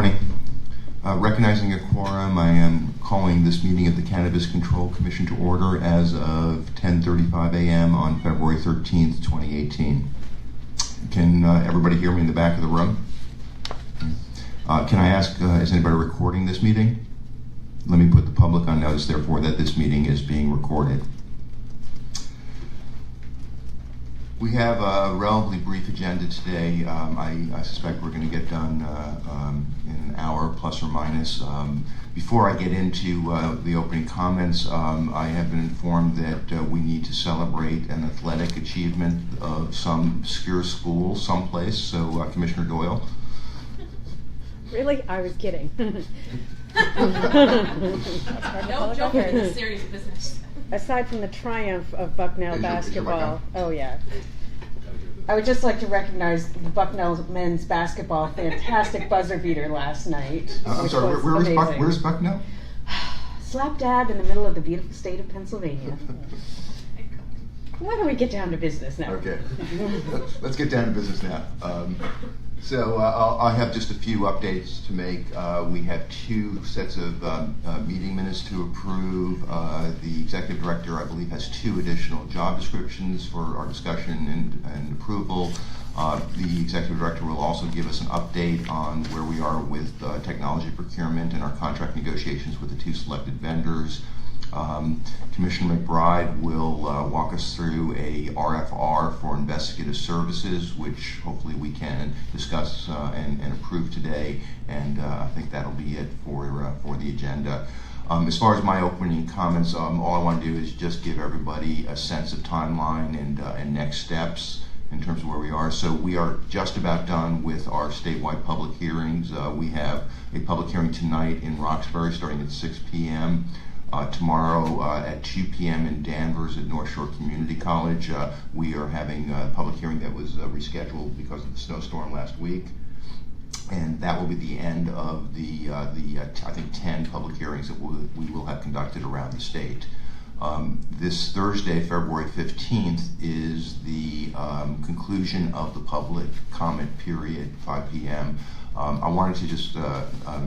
morning. Recognizing a quorum, I am calling this meeting of the Cannabis Control Commission to order as of 10:35 a.m. on February 13th, 2018. Can everybody hear me in the back of the room? Can I ask, is anybody recording this meeting? Let me put the public on notice, therefore, that this meeting is being recorded. We have a relatively brief agenda today. I suspect we're going to get done in an hour plus or minus. Before I get into the opening comments, I have been informed that we need to celebrate an athletic achievement of some obscure school someplace. So, Commissioner Doyle. Really? I was kidding. No joke in this serious business. Aside from the triumph of Bucknell basketball, oh yeah. I would just like to recognize the Bucknell men's basketball fantastic buzzer beater last night. I'm sorry, where's Bucknell? Slap dab in the middle of the beautiful state of Pennsylvania. Why don't we get down to business now? Okay, let's get down to business now. So I have just a few updates to make. We have two sets of meeting minutes to approve. The executive director, I believe, has two additional job descriptions for our discussion and approval. The executive director will also give us an update on where we are with technology procurement and our contract negotiations with the two selected vendors. Commissioner McBride will walk us through a RFR for Investigative Services, which hopefully we can discuss and approve today, and I think that'll be it for the agenda. As far as my opening comments, all I want to do is just give everybody a sense of timeline and next steps in terms of where we are. So we are just about done with our statewide public hearings. We have a public hearing tonight in Roxbury starting at 6 p.m. Tomorrow at 2 p.m. in Danvers at North Shore Community College. We are having a public hearing that was rescheduled because of the snowstorm last week. And that will be the end of the I think 10 public hearings that we will have conducted around the state. This Thursday, February 15th, is the conclusion of the public comment period, 5 p.m. I wanted to just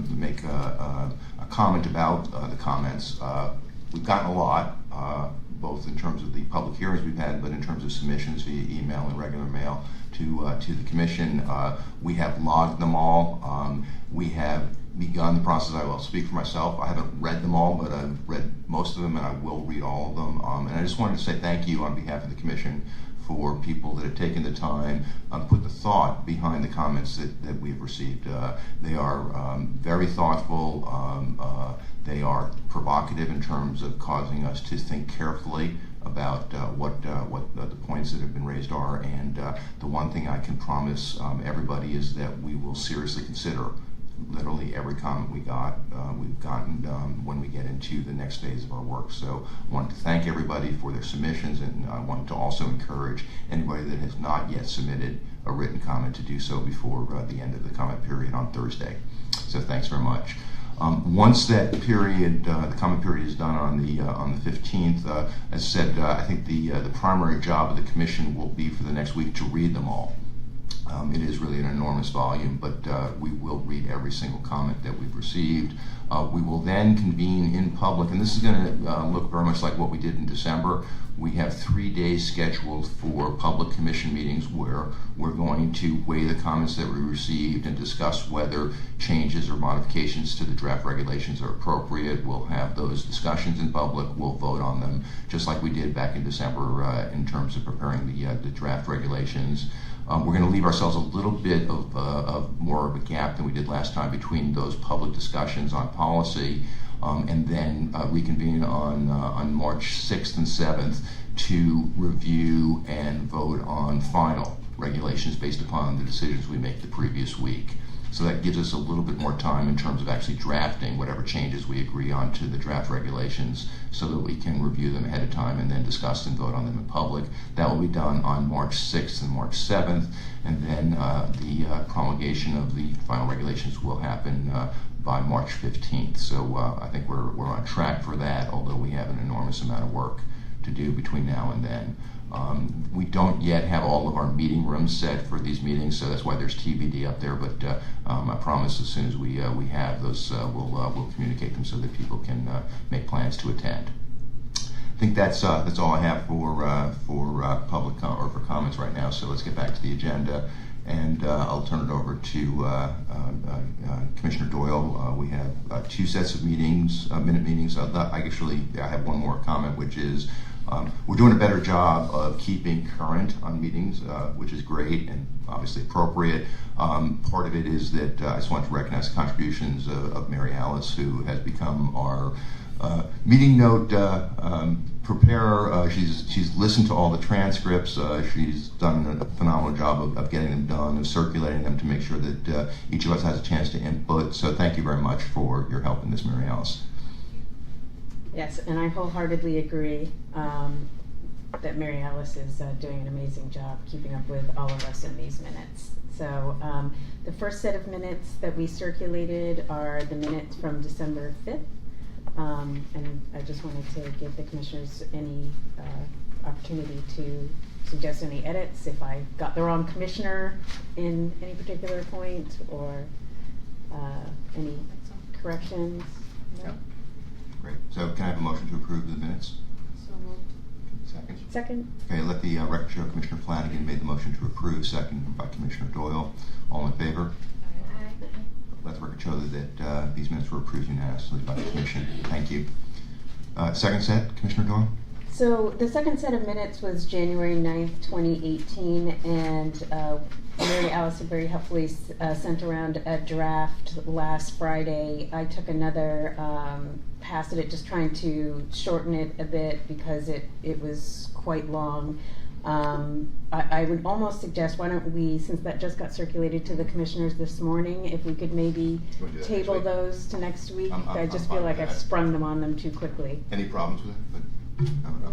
make a comment about the comments. We've gotten a lot, both in terms of the public hearings we've had, but in terms of submissions via email and regular mail to the commission. We have logged them all. We have begun the process. I will speak for myself. I haven't read them all, but I've read most of them, and I will read all of them. And I just wanted to say thank you on behalf of the commission for people that have taken the time, put the thought behind the comments that we've received. They are very thoughtful. They are provocative in terms of causing us to think carefully about what the points that have been raised are. And the one thing I can promise everybody is that we will seriously consider literally every comment we've gotten when we get into the next phase of our work. So I wanted to thank everybody for their submissions, and I wanted to also encourage anybody that has not yet submitted a written comment to do so before the end of the comment period on Thursday. So thanks very much. Once that period, the comment period is done on the 15th, as said, I think the primary job of the commission will be for the next week to read them all. It is really an enormous volume, but we will read every single comment that we've received. We will then convene in public, and this is going to look very much like what we did in December. We have 3 days scheduled for public commission meetings where we're going to weigh the comments that we received and discuss whether changes or modifications to the draft regulations are appropriate. We'll have those discussions in public. We'll vote on them just like we did back in December in terms of preparing the draft regulations. We're going to leave ourselves a little bit of more of a gap than we did last time between those public discussions on policy and then reconvene on March 6th and 7th to review and vote on final regulations based upon the decisions we make the previous week. So that gives us a little bit more time in terms of actually drafting whatever changes we agree on to the draft regulations so that we can review them ahead of time and then discuss and vote on them in public. That will be done on March 6th and March 7th, and then the promulgation of the final regulations will happen by March 15th. So I think we're on track for that, although we have an enormous amount of work to do between now and then. We don't yet have all of our meeting rooms set for these meetings, so that's why there's TBD up there. But I promise as soon as we have those, we'll communicate them so that people can make plans to attend. I think that's all I have for public or for comments right now. So let's get back to the agenda, and I'll turn it over to Commissioner Doyle. We have 2 sets of meetings, minute meetings. I have one more comment, which is we're doing a better job of keeping current on meetings, which is great and obviously appropriate. Part of it is that I just want to recognize the contributions of Mary Alice, who has become our meeting note preparer. She's listened to all the transcripts. She's done a phenomenal job of getting them done and circulating them to make sure that each of us has a chance to input. So thank you very much for your help in this, Mary Alice. Yes, and I wholeheartedly agree that Mary Alice is doing an amazing job keeping up with all of us in these minutes. So the first set of minutes that we circulated are the minutes from December 5th. And I just wanted to give the commissioners any opportunity to suggest any edits if I got the wrong commissioner in any particular point, or any corrections. No? Yep. Great. So can I have a motion to approve the minutes? So moved. Second. Second. Okay, let the record show Commissioner Flanagan made the motion to approve, second by Commissioner Doyle. All in favor? Aye. Let the record show that these minutes were approved unanimously by the Commission. Thank you. Second set, Commissioner Doyle? So the second set of minutes was January 9th, 2018, and Mary Alice had very helpfully sent around a draft last Friday. I took another pass at it, just trying to shorten it a bit because it was quite long. I would almost suggest, why don't we, since that just got circulated to the commissioners this morning, if we could maybe table those to next week. I just feel like I've sprung them on them too quickly. Any problems with it? But,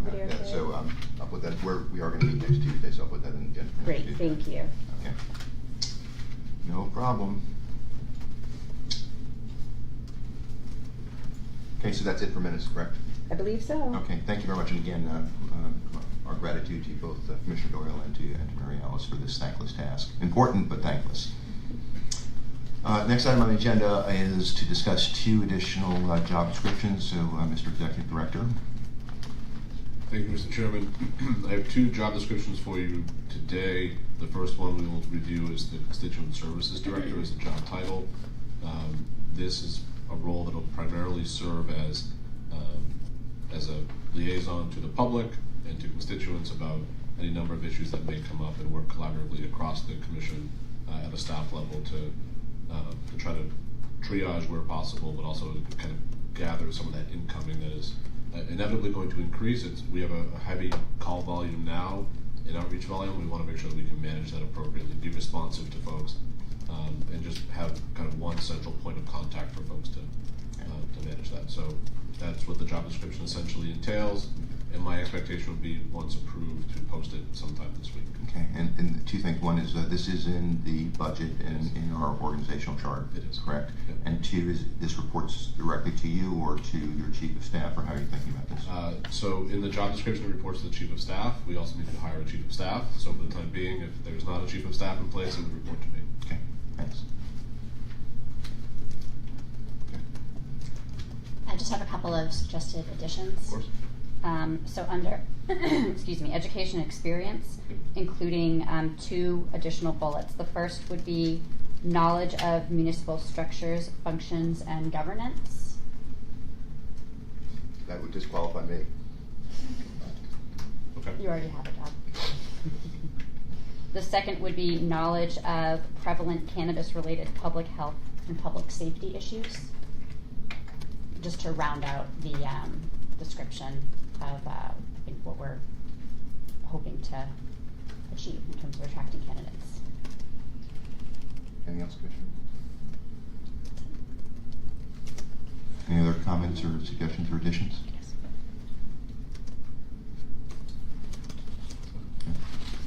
Video okay? So I'll put that, we are going to meet next Tuesday, so I'll put that in again. Great, thank you. Okay. No problem. Okay, so that's it for minutes, correct? I believe so. Okay, thank you very much, and again, our gratitude to both Commissioner Doyle and to Mary Alice for this thankless task. Important, but thankless. Next item on the agenda is to discuss 2 additional job descriptions. So, Mr. Executive Director. Thank you, Mr. Chairman. I have 2 job descriptions for you today. The first one we will review is the Constituent Services Director as a job title. This is a role that will primarily serve as a liaison to the public and to constituents about any number of issues that may come up, and work collaboratively across the Commission at a staff level to try to triage where possible, but also kind of gather some of that incoming that is inevitably going to increase. We have a heavy call volume now in outreach volume. We want to make sure that we can manage that appropriately, be responsive to folks, and just have kind of one central point of contact for folks to manage that. So that's what the job description essentially entails, and my expectation would be, once approved, to post it sometime this week. Okay, and 2 things. One is this is in the budget and in our organizational chart. It is. Correct? Yep. And 2 is this reports directly to you or to your Chief of Staff, or how are you thinking about this? So in the job description, it reports to the Chief of Staff. We also need to hire a Chief of Staff. So for the time being, if there's not a Chief of Staff in place, it would report to me. Okay, thanks. Okay. I just have a couple of suggested additions. Of course. So under, excuse me, education experience, including 2 additional bullets. The first would be knowledge of municipal structures, functions, and governance. That would disqualify me. Okay. You already have a job. The second would be knowledge of prevalent cannabis-related public health and public safety issues, just to round out the description of I think what we're hoping to achieve in terms of attracting candidates. Anything else, Commissioner? Any other comments or suggestions or additions? Okay.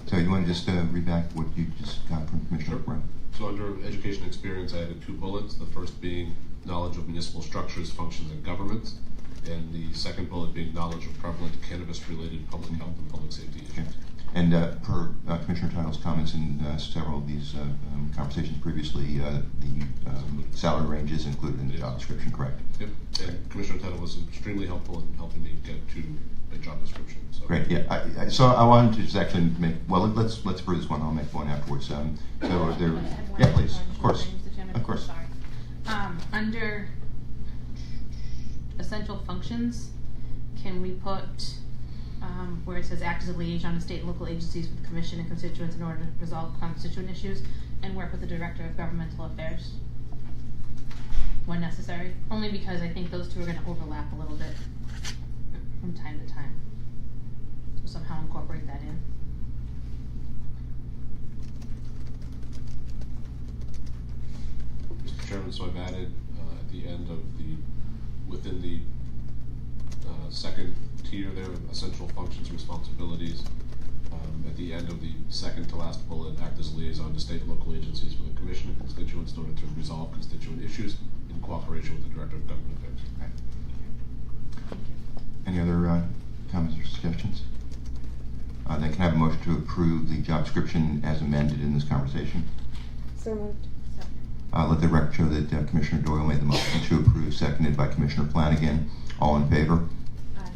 So you want to just read back what you just got from Commissioner McBride? So under education experience, I added 2 bullets. The first being knowledge of municipal structures, functions, and governments. and the second bullet being knowledge of prevalent cannabis-related public health and public safety issues. Okay. And per Commissioner Title's comments in several of these conversations previously, the salary range is included in the job description, correct? Yep, and Commissioner Title was extremally helpful in helping me get to a job description. So. Great. Yeah. So I wanted to just actually make. Well, let's approve this one. I'll make one afterwards. So there. Yeah, please. Of course. Of course. Sorry. Under essential functions, can we put where it says act as a liaison to state and local agencies with the commission and constituents in order to resolve constituent issues and work with the director of governmental affairs when necessary? Only because I think those two are going to overlap a little bit from time to time. So somehow incorporate that in. Mr. Chairman, so I've added at the end of within the second tier there, essential functions and responsibilities, at the end of the second to last bullet, act as a liaison to state and local agencies with the commission and constituents in order to resolve constituent issues in cooperation with the Director of Government Affairs. Okay. Any other comments or suggestions? Then can I have a motion to approve the job description as amended in this conversation? So moved. Let the record show that Commissioner Doyle made the motion to approve, seconded by Commissioner Flanagan. All in favor? Aye.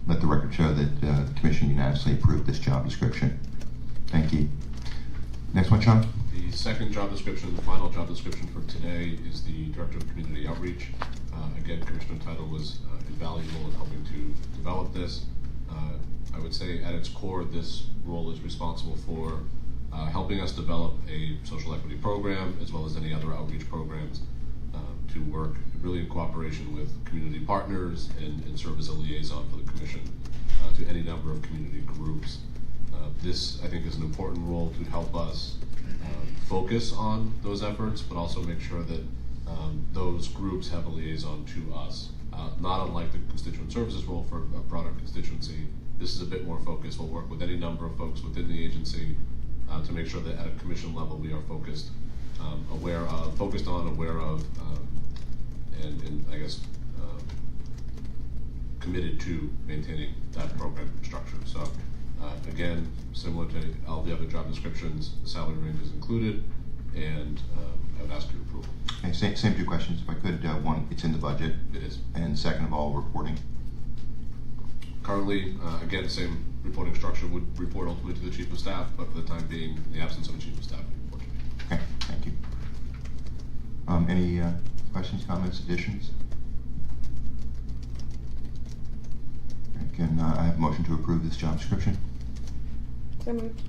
Let the record show that the Commission unanimously approved this job description. Thank you. Next one, Shawn. The second job description, the final job description for today, is the Director of Community Outreach. Again, Commissioner Title was invaluable in helping to develop this. I would say at its core, this role is responsible for helping us develop a social equity program as well as any other outreach programs to work really in cooperation with community partners and serve as a liaison for the Commission to any number of community groups. This, I think, is an important role to help us focus on those efforts, but also make sure that those groups have a liaison to us. Not unlike the constituent services role for a broader constituency, this is a bit more focused. We'll work with any number of folks within the agency to make sure that at a commission level we are focused on, aware of, and I guess committed to maintaining that program structure. So again, similar to all the other job descriptions, the salary range is included, and I would ask your approval. Okay, same two questions, if I could. One, it's in the budget. It is. And second of all, reporting. Currently, again, same reporting structure, would report ultimately to the Chief of Staff, but for the time being, in the absence of a Chief of Staff, we report to me. Okay, thank you. Any questions, comments, additions? Okay, can I have a motion to approve this job description? So moved.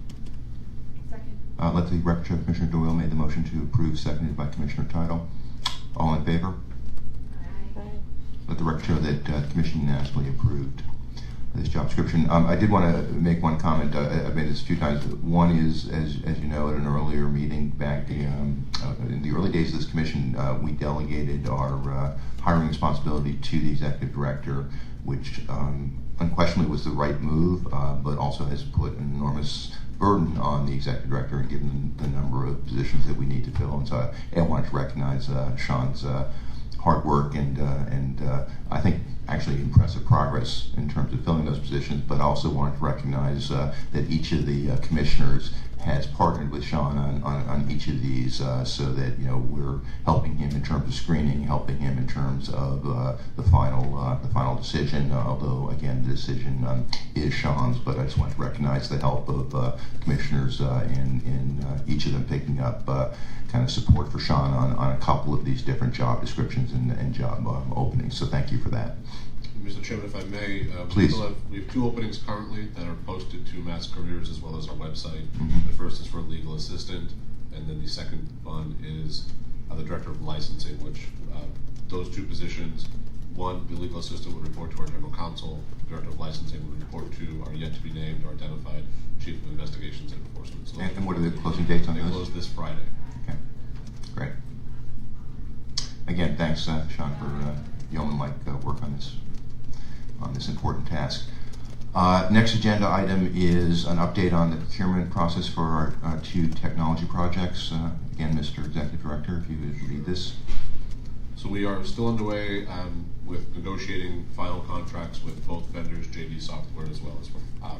Second. Let the record show Commissioner Doyle made the motion to approve, seconded by Commissioner Title. All in favor? Aye. Let the record show that the Commission unanimously approved this job description. I did want to make one comment. I've made this a few times. One is, as you know, at an earlier meeting back in the early days of this Commission, we delegated our hiring responsibility to the Executive Director, which unquestionably was the right move, but also has put an enormous burden on the Executive Director and given the number of positions that we need to fill. And so I wanted to recognize Shawn's hard work and I think actually impressive progress in terms of filling those positions, but also wanted to recognize that each of the commissioners has partnered with Shawn on each of these so that we're helping him in terms of screening, helping him in terms of the final decision, although again the decision is Shawn's, but I just want to recognize the help of commissioners in each of them picking up kind of support for Shawn on a couple of these different job descriptions and job openings, so thank you for that. Mr. Chairman, if I may, Please. We have two openings currently that are posted to Mass Careers as well as our website. Mm-hmm. The first is for a legal assistant, and then the second one is the Director of Licensing, which those two positions, one, the legal assistant would report to our General Counsel, Director of Licensing would report to our yet to be named or identified Chief of Investigations and Enforcement. So And what are the closing dates on they those? close this Friday. Okay, great. Again, thanks, Shawn, for yeoman-like work on this important task. Next agenda item is an update on the procurement process for our two technology projects. Again, Mr. Executive Director, if you would read this. So we are still underway with negotiating final contracts with both vendors, JD Software as well as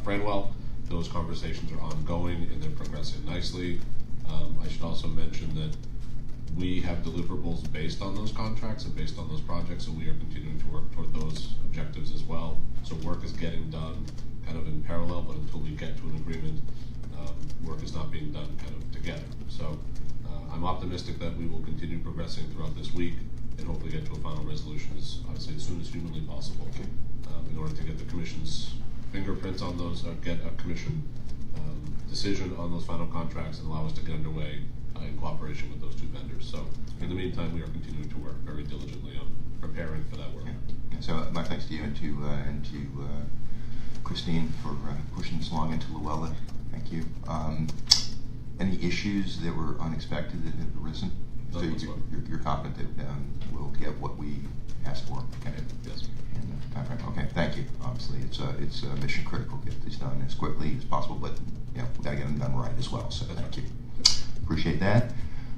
Franwell. Those conversations are ongoing and they're progressing nicely. I should also mention that we have deliverables based on those contracts and based on those projects, and we are continuing to work toward those objectives as well. So work is getting done kind of in parallel, but until we get to an agreement, work is not being done kind of together. So I'm optimistic that we will continue progressing throughout this week and hopefully get to a final resolution as soon as humanly possible, in order to get the commission's fingerprints on those, get a commission decision on those final contracts and allow us to get underway in cooperation with those two vendors. So in the meantime, we are continuing to work very diligently on preparing for that work. Yeah. So my thanks to you and to Christine for pushing this along, into Luella. Thank you. Any issues that were unexpected that have arisen? So you're confident that we'll get what we asked for? Okay. Yes. Okay, thank you. Obviously, it's mission critical to get this done as quickly as possible, but we got to get them done right as well. So thank you. Appreciate that.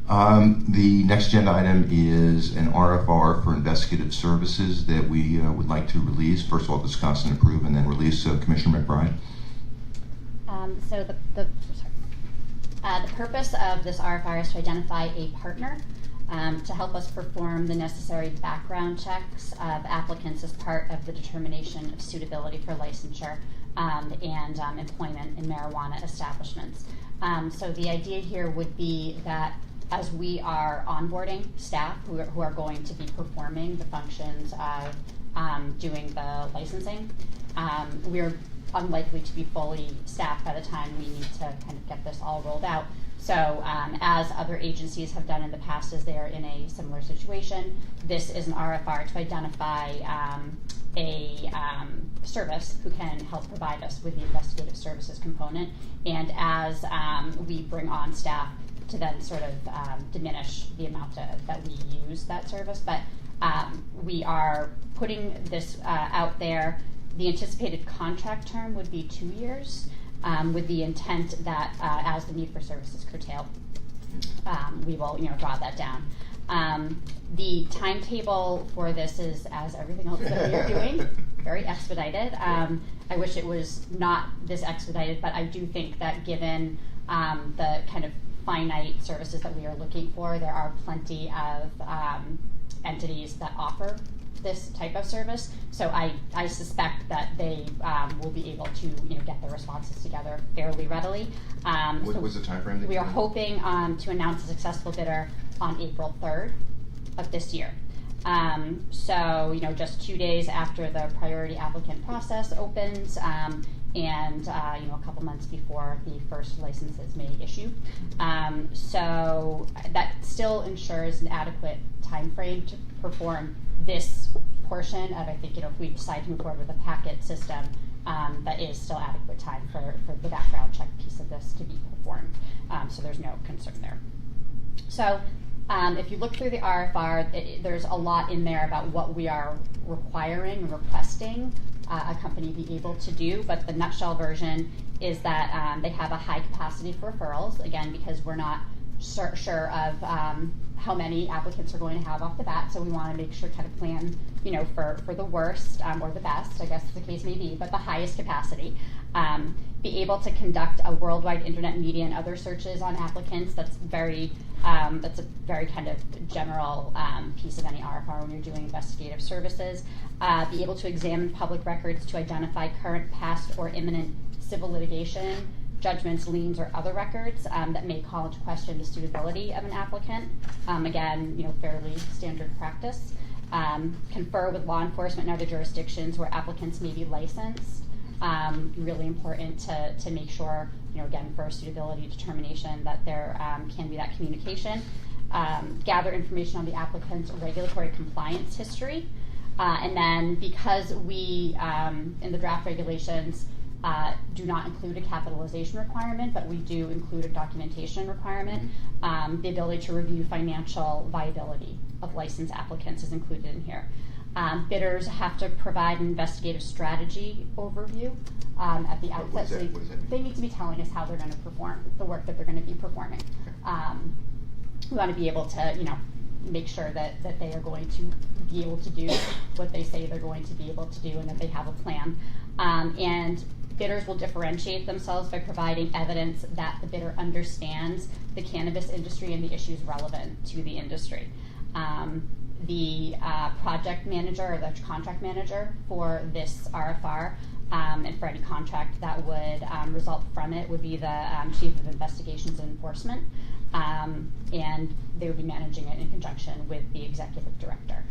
The next agenda item is an RFR for Investigative Services that we would like to release. First of all, discuss and approve, and then release. Commissioner McBride. So the purpose of this RFR is to identify a partner to help us perform the necessary background checks of applicants as part of the determination of suitability for licensure and employment in marijuana establishments. So the idea here would be that as we are onboarding staff who are going to be performing the functions of doing the licensing, we're unlikely to be fully staffed by the time we need to kind of get this all rolled out. So as other agencies have done in the past as they are in a similar situation, this is an RFR to identify a service who can help provide us with the investigative services component, and as we bring on staff to then sort of diminish the amount that we use that service. But we are putting this out there. The anticipated contract term would be 2 years, with the intent that as the need for services curtail, we will draw that down. The timetable for this is, as everything else that we are doing, very expedited. I wish it was not this expedited, but I do think that given the kind of finite services that we are looking for, there are plenty of entities that offer this type of service. So I suspect that they will be able to get their responses together fairly readily. What was the time frame? We are hoping to announce a successful bidder on April 3rd of this year. So just 2 days after the priority applicant process opens, and a couple months before the first licenses may issue. So that still ensures an adequate time frame to perform this portion of, I think, if we decide to move forward with a packet system, that is still adequate time for the background check piece of this to be performed. So there's no concern there. So if you look through the RFR, there's a lot in there about what we are requiring and requesting a company be able to do, but the nutshell version is that they have a high capacity for referrals, again, because we're not sure of how many applicants are going to have off the bat, so we want to make sure kind of plan for the worst or the best, I guess the case may be, but the highest capacity. Be able to conduct a worldwide internet media and other searches on applicants. That's a very kind of general piece of any RFR when you're doing investigative services. Be able to examine public records to identify current, past, or imminent civil litigation, judgments, liens, or other records that may call into question the suitability of an applicant. Again, fairly standard practice. Confer with law enforcement and other jurisdictions where applicants may be licensed. Really important to make sure, again, for suitability determination that there can be that communication. Gather information on the applicant's regulatory compliance history. And then because we, in the draft regulations, do not include a capitalization requirement, but we do include a documentation requirement, the ability to review financial viability of licensed applicants is included in here. Bidders have to provide an investigative strategy overview at the outset. What does that mean? They need to be telling us how they're going to perform the work that they're going to be performing. We want to be able to, make sure that they are going to be able to do what they say they're going to be able to do, and that they have a plan. And bidders will differentiate themselves by providing evidence that the bidder understands the cannabis industry and the issues relevant to the industry. The project manager or the contract manager for this RFR and for any contract that would result from it would be the Chief of Investigations and Enforcement, and they would be managing it in conjunction with the Executive Director.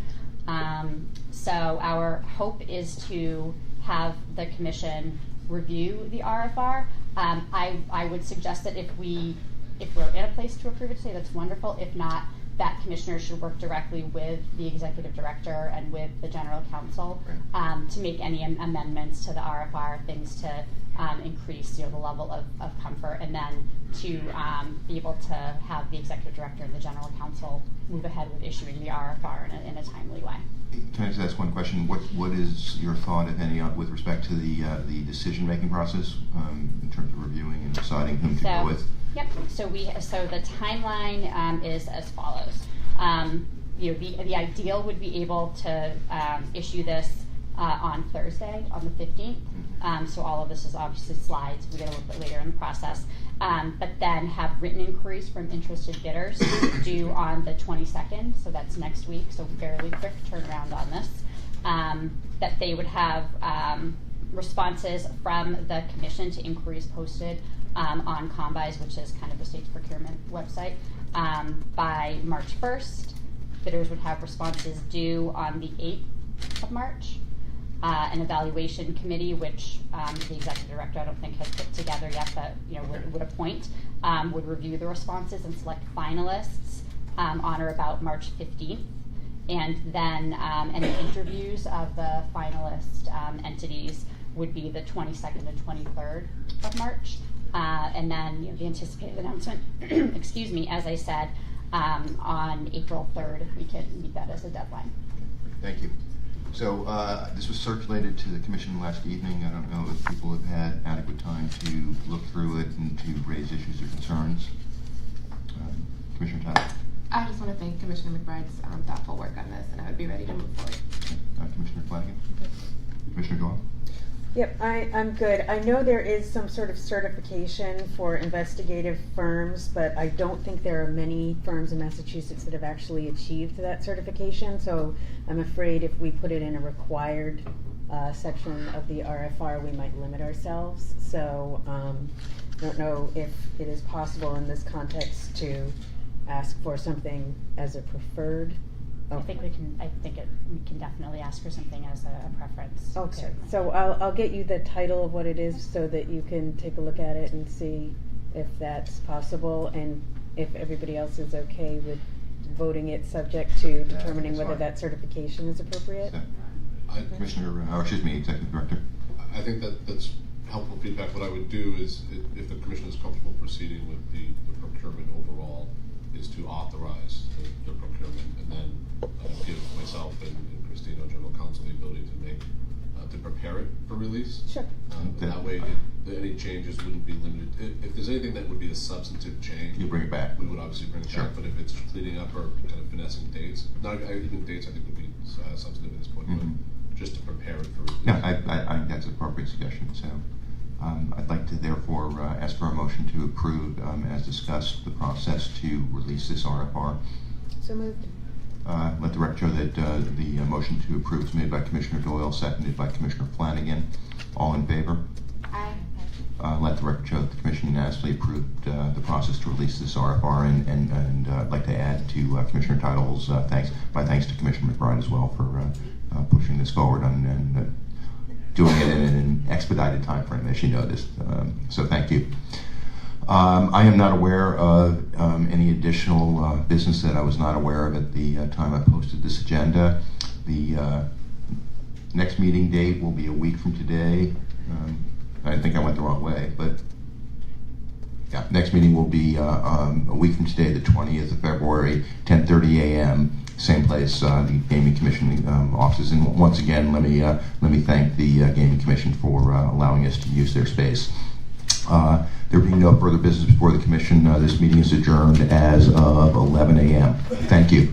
So our hope is to have the Commission review the RFR. I would suggest that if we're in a place to approve it today, that's wonderful. If not, that commissioner should work directly with the executive director and with the general counsel to make any amendments to the RFR, things to increase the level of comfort, and then to be able to have the executive director and the general counsel move ahead with issuing the RFR in a timely way. Can I just ask one question? What is your thought, if any, with respect to the decision-making process in terms of reviewing and deciding whom to go with? Yep. So the timeline is as follows. The ideal would be able to issue this on Thursday, on the 15th. So all of this is obviously slides. We get a little bit later in the process. But then have written inquiries from interested bidders due on the 22nd. So that's next week. So fairly quick turnaround on this. That they would have responses from the Commission to inquiries posted on Combis, which is kind of the state's procurement website, by March 1st. Bidders would have responses due on the 8th of March. An evaluation committee, which the executive director I don't think has put together yet, but would appoint, would review the responses and select finalists on or about March 15th. And then any interviews of the finalist entities would be the 22nd and 23rd of March. And then the anticipated announcement, excuse me, as I said, on April 3rd, if we can meet that as a deadline. Thank you. So this was circulated to the Commission last evening. I don't know if people have had adequate time to look through it and to raise issues or concerns. Commissioner Tyler. I just want to thank Commissioner McBride's thoughtful work on this, and I would be ready to move forward. Commissioner Flanagan. Commissioner Doyle. Yep, I'm good. I know there is some sort of certification for investigative firms, but I don't think there are many firms in Massachusetts that have actually achieved that certification. So I'm afraid if we put it in a required section of the RFR, we might limit ourselves. So I don't know if it is possible in this context to ask for something as a preferred. I think we can definitely ask for something as a preference. Okay, certainly. so I'll get you the title of what it is so that you can take a look at it and see if that's possible, and if everybody else is okay with voting it subject to determining whether that certification is appropriate. Executive Director. I think that's helpful feedback. What I would do is, if the Commission is comfortable proceeding with the procurement overall, is to authorize the procurement, and then give myself and Christine, our General Counsel, the ability to make to prepare it for release. Sure. That way, any changes wouldn't be limited. If there's anything that would be a substantive change, You bring it back. we would obviously bring it back. But if it's cleaning up or kind of finessing dates, not even dates, I think would be substantive at this point. Mm-hmm. But just to prepare it for release. Yeah, I think that's an appropriate suggestion. So I'd like to therefore ask for a motion to approve, as discussed, the process to release this RFR. So moved. Let the record show that the motion to approve is made by Commissioner Doyle, seconded by Commissioner Flanagan. All in favor? Aye. Let the record show that the Commission unanimously approved the process to release this RFR, and I'd like to add to Commissioner Title's thanks to Commissioner McBride as well for pushing this forward and doing it in an expedited time frame, as she noticed. So thank you. I am not aware of any additional business that I was not aware of at the time I posted this agenda. The next meeting date will be a week from today. I think I went the wrong way, but yeah, next meeting will be a week from today, the 20th of February, 10:30 a.m. Same place, the Gaming Commission offices. And once again, let me thank the Gaming Commission for allowing us to use their space. There being no further business before the Commission, this meeting is adjourned as of 11 a.m. Thank you.